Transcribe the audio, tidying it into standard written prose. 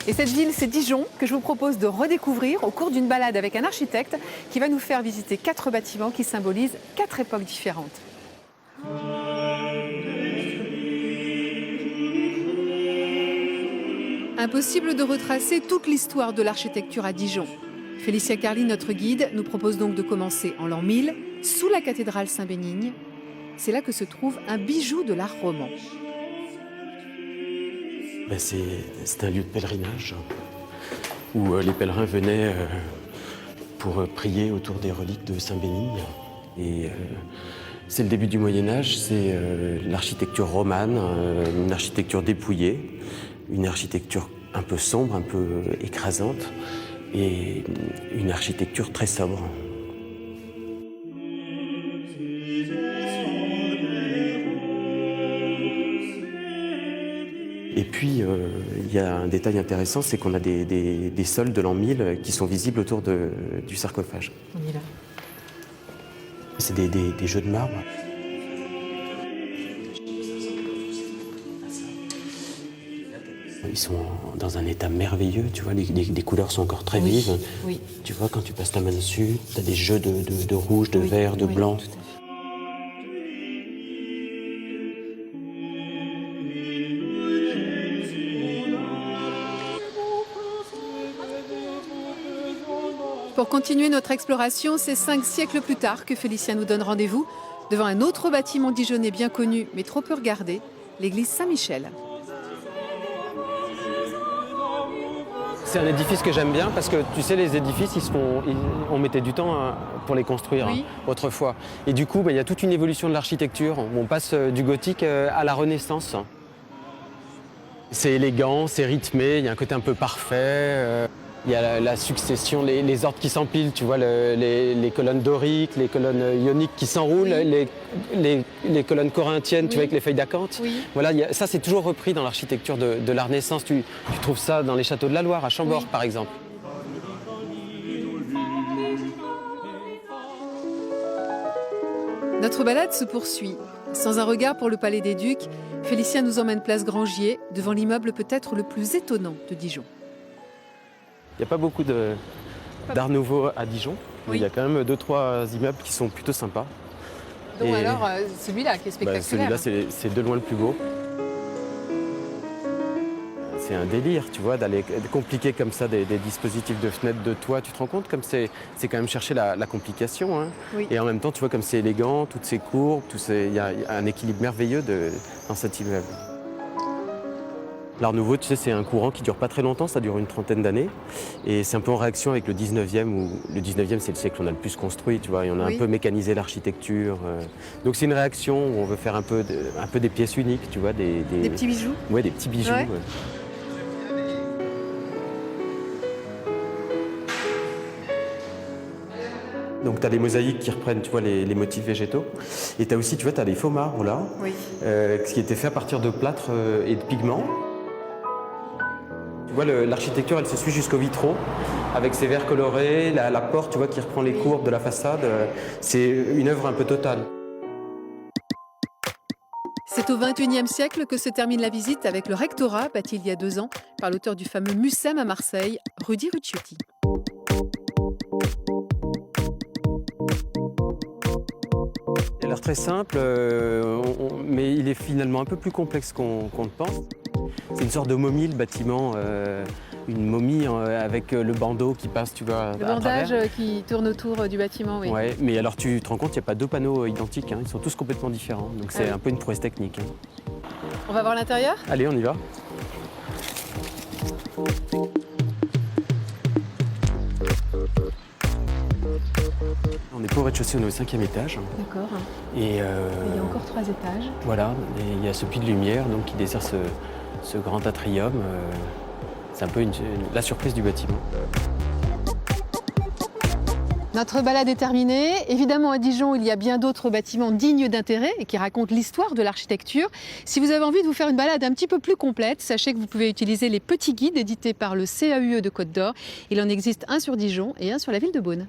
Et cette ville, c'est Dijon, que je vous propose de redécouvrir au cours d'une balade avec un architecte qui va nous faire visiter 4 bâtiments qui symbolisent 4 époques différentes. Impossible de retracer toute l'histoire de l'architecture à Dijon. Félicia Carly, notre guide, nous propose donc de commencer en l'an 1000, sous la cathédrale Saint-Bénigne. C'est là que se trouve un bijou de l'art roman. C'est un lieu de pèlerinage où les pèlerins venaient pour prier autour des reliques de Saint-Bénigne. Et c'est le début du Moyen-Âge, c'est l'architecture romane, une architecture dépouillée, une architecture un peu sombre, un peu écrasante, et une architecture très sobre. Et puis, il y a un détail intéressant, c'est qu'on a des sols de l'an 1000 qui sont visibles autour du sarcophage. On y va. C'est des jeux de marbre. Ils sont dans un état merveilleux, tu vois, les couleurs sont encore très vives. Oui. Tu vois, quand tu passes ta main dessus, tu as des jeux de rouge, de vert, de blanc. Pour continuer notre exploration, c'est 5 siècles plus tard que Félicia nous donne rendez-vous devant un autre bâtiment dijonnais bien connu mais trop peu regardé, l'église Saint-Michel. C'est un édifice que j'aime bien parce que tu sais, les édifices, on mettait du temps pour les construire autrefois. Et du coup, il y a toute une évolution de l'architecture. On passe du gothique à la Renaissance. C'est élégant, c'est rythmé, il y a un côté un peu parfait. Il y a la succession, les ordres qui s'empilent, tu vois, les colonnes doriques, les colonnes ioniques qui s'enroulent, les colonnes corinthiennes, tu vois, avec les feuilles d'acanthe. Oui. Voilà, ça, c'est toujours repris dans l'architecture de la Renaissance. Tu trouves ça dans les châteaux de la Loire, à Chambord, par exemple. Notre balade se poursuit. Sans un regard pour le Palais des Ducs, Félicia nous emmène place Grangier, devant l'immeuble peut-être le plus étonnant de Dijon. Il n'y a pas beaucoup d'art nouveau à Dijon, mais il y a quand même 2-3 immeubles qui sont plutôt sympas. Donc alors, celui-là qui est spectaculaire. Celui-là, c'est de loin le plus beau. C'est un délire, tu vois, d'aller compliquer comme ça des dispositifs de fenêtres de toit. Tu te rends compte comme c'est quand même chercher la complication. Hein. Oui. Et en même temps, tu vois comme c'est élégant, toutes ces courbes, il y a un équilibre merveilleux dans cet immeuble. L'art nouveau, tu sais, c'est un courant qui dure pas très longtemps, ça dure une trentaine d'années. Et c'est un peu en réaction avec le 19e, où le 19e, c'est le siècle où on a le plus construit, tu vois, et on a un peu mécanisé l'architecture. Donc c'est une réaction où on veut faire un peu des pièces uniques, tu vois. Des petits bijoux. Ouais, des petits bijoux. Ouais. Donc tu as les mosaïques qui reprennent, tu vois, les motifs végétaux. Et tu as aussi, tu vois, les faux marbres là, qui étaient faits à partir de plâtre et de pigments. Tu vois, l'architecture, elle se suit jusqu'aux vitraux, avec ses verres colorés, la porte, tu vois, qui reprend les courbes de la façade. C'est une œuvre un peu totale. C'est au XXIe siècle que se termine la visite avec le rectorat, bâti il y a 2 ans, par l'auteur du fameux Mucem à Marseille, Rudy Ricciotti. Il a l'air très simple, mais il est finalement un peu plus complexe qu'on le pense. C'est une sorte de momie, le bâtiment, une momie avec le bandeau qui passe, tu vois, le bandage qui tourne autour du bâtiment, oui. Ouais, mais alors tu te rends compte, il n'y a pas 2 panneaux identiques, hein, ils sont tous complètement différents, donc c'est un peu une prouesse technique. Hein. On va voir l'intérieur ? Allez, on y va. On est pas au rez-de-chaussée, on est au 5e étage. D'accord. Et il y a encore 3 étages. Voilà, et il y a ce puits de lumière donc, qui dessert ce grand atrium. C'est un peu la surprise du bâtiment. Notre balade est terminée. Évidemment, à Dijon, il y a bien d'autres bâtiments dignes d'intérêt et qui racontent l'histoire de l'architecture. Si vous avez envie de vous faire une balade un petit peu plus complète, sachez que vous pouvez utiliser les petits guides édités par le CAUE de Côte d'Or. Il en existe un sur Dijon et un sur la ville de Beaune.